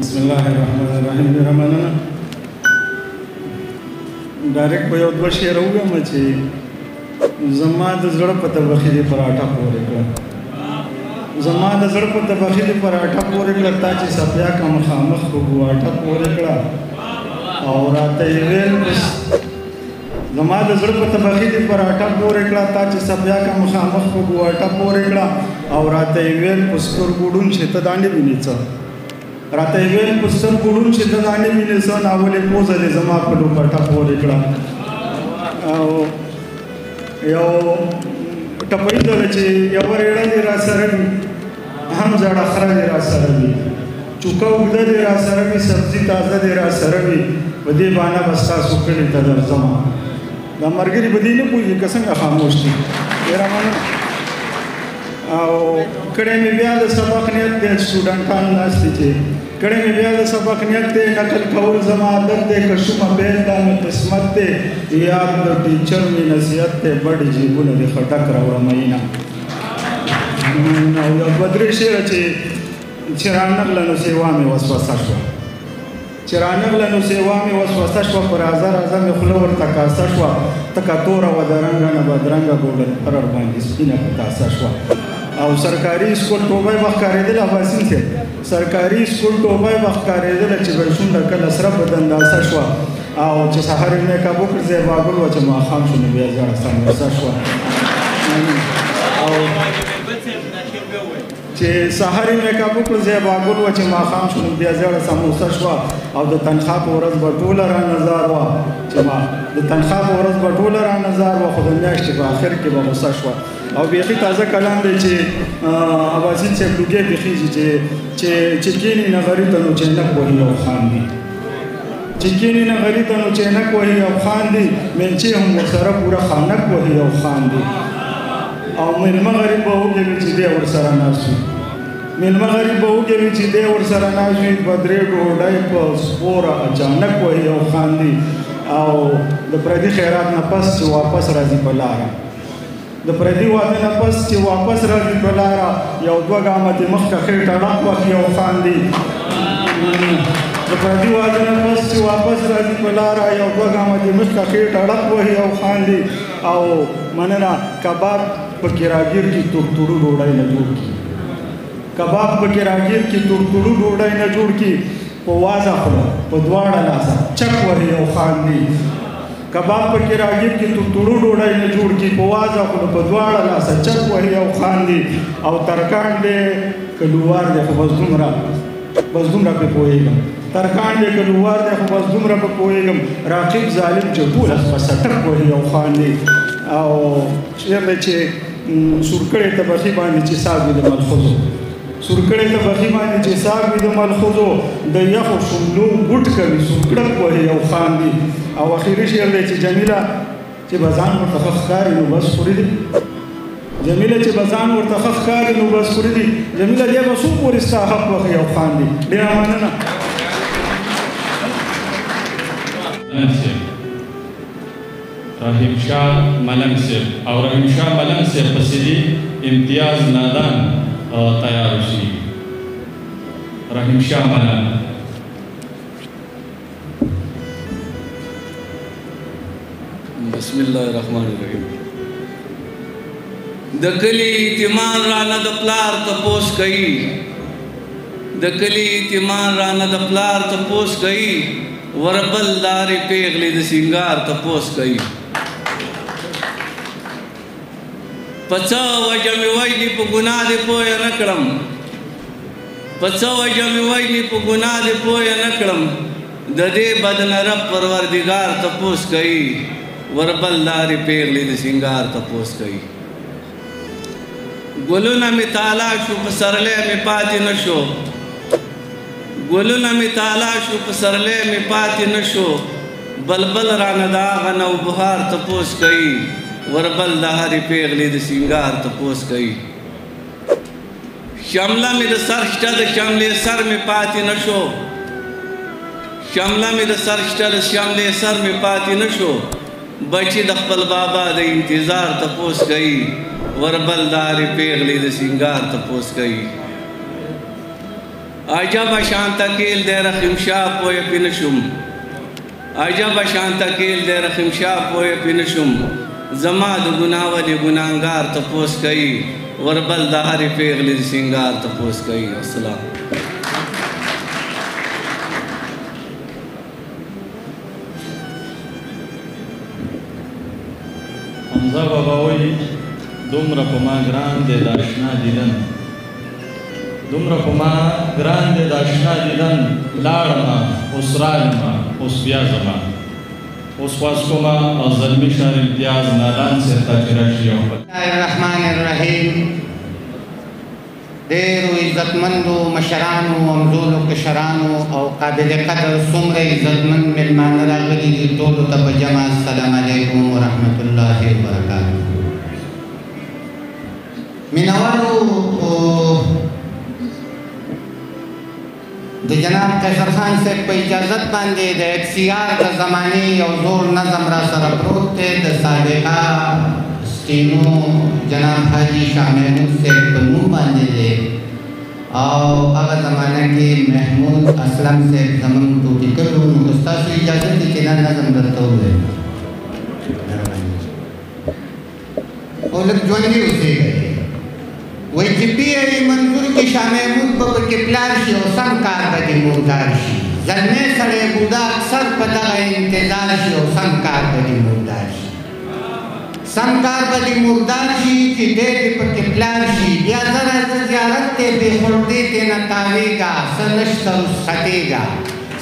बिस्मिल्लाहिर्रहमानिर्रहीम मेरा मानना डायरेक्ट په یو دوه شعر ووایم چې زما د زړه په طبخې دې پراټه پورې کړه زما د زړه په طبخې دې پراټه پورې کړه تا چې سپیا کا مخامخ په ګواټه پورې کړه او راته یې ویل زما د زړه په طبخې دې پراټه پورې کړه تا چې سپیا کا مخامخ په ګواټه پورې کړه او راته یې ویل په سترګو ړوند چې ته دانې وینې څه راته یې ویل په سترګو ړوند چې ته دانې وینې څه ناولې پوزه دې زما په ډوپټه پورې کړه او یو ټپۍ ده چې یو ریړه دې را سره وي هم زړه خره دې را سره وي چوکه اوږده دې را سره وي سبزي تازه دې را سره وي په دې بانه به ستاسو کلي ته درځمه دا ملګري په دې نه پوهېږي که څنګه خاموش دي ډېره مننه او کړی مې بیا د سبق نیت دی سټوډنټان ناست دي چې کړی مې بیا د سبق نیت دی نقل کول زما عادت دی که شومه بیل دا مې قسمت دی یاد د ټیچر مې نصیحت دی بډې جیبونه دې خټک راوړه مینه او یو دوه درې شعره چې رانغله نو سیوا مې وسوسه شوه چې رانغله نو سیوا مې وسوسه شوه په راځه راځه مې خوله ورته کاسه شوه تکه توره وه د رنګه نه بدرنګه ګوډل پرړ باندې سپینه په تاسه شوه او سرکاري سکول ټوبی به ښکارېدله اباسین صاحب سرکاري سکول ټوبی به ښکارېدله چې به شونډه کله سره په دنداسه شوه او چې سهار یې میکاپ وکړ زیبا ګل وه چې ماښام شو نو بیا زړه سموسه شوه او چې سهار یې میکاپ وکړ زیبا ګل وه چې ماښام شو نو بیا زړه سموسه شوه او د تنخوا په ورځ به ټوله را نظار وه چې ما د تنخوا په ورځ به ټوله را نظار وه خو د میاشتې په آخر کې به غوسه شوه او بیخي تازه کلام دی چې اباسین صاحب لوګی بخیږي چې کینې نغري ته نو چینک وهي او خاندي چې کینې نغري ته نو چینک وهي او خاندي ملچې هم ورسره پوره خانک وهي او خاندي او میلمه غریب به وګوي چې دی ورسره ناست وي میلمه غریب به وګوي چې دی ورسره ناست وي په درې ډوډۍ په سپوره اچانک وهي او خاندي او د پردي خیرات نه پس چې واپس راځي په لاره د پردي واده نه پس چې واپس راځي په لاره یو دوه ګامه دې مخکې خېټه ډک وهي او خاندي د پردي واده نه پس چې واپس راځي په لاره یو دوه ګامه دې مخکې خېټه ډک وهي او خاندي او مننه کباب پکې راګیر کې تورتوړو ډوډۍ نه جوړ کړي کباب پکې راګیر کې تورتوړو ډوډۍ نه جوړ کړي په وازه خوله په دواړه لاسه چک وهي او خاندي کباب پکې راګیر کې تورتوړو ډوډۍ نه جوړ کړي په وازه خوله په دواړه لاسه چک وهي او خاندي او ترکان دی که لوار دی خو بس دومره پې پوهېږم ترکان دی که لوار دی خو بس دومره پې پوهېږم راقب ظالم چې ټوله په سټک وهي او خاندي او شعر دی چې سورکړې طبخي باندې چې ساګ وي د ملخوظو سورکړې طبخي باندې چې ساګ وي د ملخوظو د یخو شملو ګوټ کوي سورکړک وهي او خاندي او اخیری شعر دی چې جمیله چې به ځان ورته ښه ښکاري نو بس خوري دي جمیله چې به ځان ورته ښه ښکاري نو بس خوري دي جمیله دی به څو پورې ستا حق وهي او خاندي ډېره مننه رحیم شاه ملنګ صاحب او رحیم شاه ملنګ صاحب پسې دي امتیاز نادان تیار شي رحیم شاه ملنګ بسم الله الرحمن الرحیم د کلی ایتمان رانه د پلار تپوس کوي د کلی ایتمان رانه د پلار تپوس کوي وربل دارې پیغلې د سینګار تپوس کوي په څه وجه مې ویلي په ګناه دې پویه نه کړم په څه وجه مې ویلي په ګناه دې پویه نه کړم د دې بدن رب پروردګار تپوس کوي وربل دارې پیغلې د سینګار تپوس کوي ګلونه مې تالا شو په سرلی مې پاتې نه شو ګلونه مې تالا شو په سرلی مې پاتې نه شو بلبل رانه د هغه نوبهار تپوس کوي وربل د هرې پیغلې د سینګار تپوس کوي شمله مې د سر شته د شملې سر مې پاتې نه شو شمله مې د سر شته د شملې سر مې پاتې نه شو بچی د خپل بابا د انتظار تپوس کوي وربل د هرې پیغلې د سینګار تپوس کوي عجب شانته کیل دی رحیم شاه پوه پې نشم عجب شانته کیل دی رحیم شاه پوه پې نشم زما د ګناه ولې ګناهګار تپوس کوي وربل د هرې پېغلې د سینګار تپوس کوي. السلام. حمزه بابا وایي دومره په ما ګران دی د اشنا دیدن دومره په ما ګران دی د اشنا دیدن لاړمه اوس رالمه اوس بیا ځمه اوس خواست کومه او زلمي شهر امتیاز نادان صاحب ته چې راشي یو بل. بسم الله الرحمن الرحیم. ډېرو عزتمندو مشرانو همزولو کشرانو او قابل قدر څومره عزتمند مېلمانه راغلي دي ټولو ته په جمع السلام علیکم ورحمت الله وبرکاتو. مینوالو د جناب قیصر خان صاحب په اجازت باندې د اکسیار د زمانې یو زوړ نظم را سره پروت دی د سابقه سټینو جناب حاجي شاه محمود صاحب په نوم باندې دی او هغه زمانه کې محمود اسلم صاحب زموږ ټوټې کړي وو. نو ستاسو اجازه ده چې دا نظم درته ووایم او لږ ژوندي اوسېږئ. وی چې پیری منظور کې شاه محمود به پکې پلار شي او سم کار به دې مردار شي. زلمی سړی بوډا اکثر په دغه انتظار شي او سم کار به دې مردار شي. سم کار به دې مردار شي چې دی دې پکې پلار شي. بیا ذرا زیارت دی بې خړدې دې نه تاوېږه څه نشته رسختېږه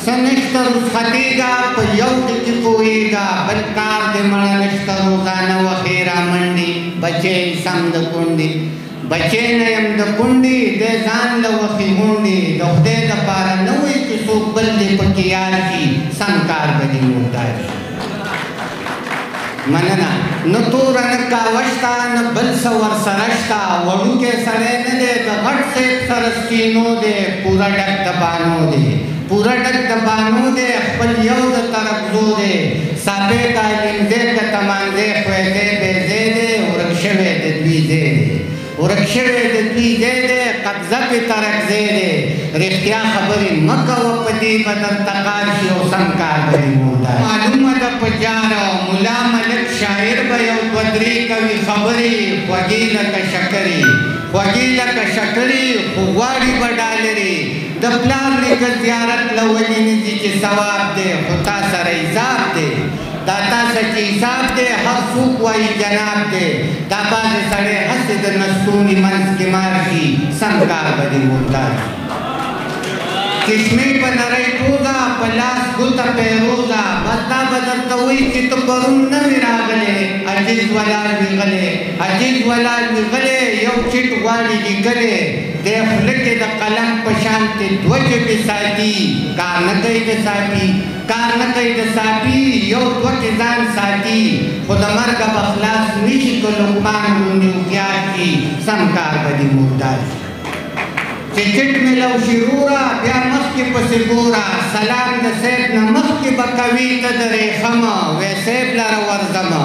څه نشته رسختېږه په یو ټکي پوهېږه بل کار دې مړه نشته روزانه وښې را منډې بچی سم د کونډې بچی نه یم د کونډې دی ځان له وښې غونډې د خدای دپاره نه وایي چې څوک بل دې پکې یار شي سم کار به دې مردار شي. مننه. نه توره نه کاوه شته نه بل څه ورسره شته وړوکی سړی نه دی د غټ صاحب سره سپینو دی پوره ډک د بانو دی پوره ډک د بانو دی خپل یو د ترقزو دی سابې تعلیم دی که تمانځی خویځی بیځی دی ورک شوی د دوی ځای دی ورک شوی د دوی ځای دی قبضه پې ترکځی دی. رښتیا خبرې مه کوه په دې به درته کار شي او سم کار به دې مردار. معلومه ده په جاره ملا ملک شاعر به یو دوه درې کوي خبرې خوږې لکه شکرې خوږې لکه شکرې خو غواړي به ډالرې د پلار نیکه زیارت له ولې نه ځي چې ثواب دی خو تا سره حساب دی دا تاسو چې حساب دی هر څوک وایي جناب دی دا بعضې سړی هسې د نستوني منځ کې مار شي سم کار به دې مردار شي. چشمې په نری ټوزه په لاس ګوته پیروزه بس دا به درته وایي چې ته پرون نه وې راغلی عجیز ولاړ وي غلی عجیز ولاړ وي غلی یو چټ غواړي لیکلی دی خوله کې د قلم په شانتې دوه ژبې ساتي کار نه کوي د ساپي کار نه کوي د ساپي یو دوه کې ځان ساتي خو د مرګه به خلاص نه شي که لقمان غوندې هوښیار شي سم کار به دې مردار شي. چې چټ میلو شي روره بیا مخکې پسې ګوره سلام د صاحب نه مخکې به کوي ته د ریښمه وی صاحب لره ورځمه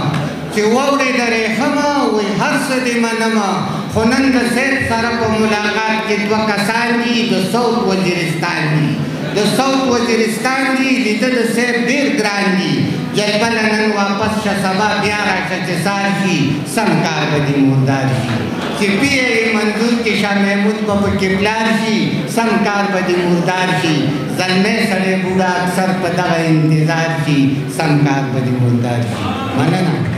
چې واورې د ریښمه وی هر څه دې منمه خو نن د صاحب سره په ملاقات کې دوه کسان دي د صوت وزیرستان دي د صوت وزیرستان دي لیده د صاحب ډېر ګران دي جلبله نن واپس شه سبا بیا راشه چې سار شي سم کار به دې مردار شي. چې پیری منظور کې شاه محمود به پکې پلار شي سم کار به دې مردار شي. زلمی سړی بوډا اکثر په دغه انتظار شي سم کار به دې مردار شي. مننه.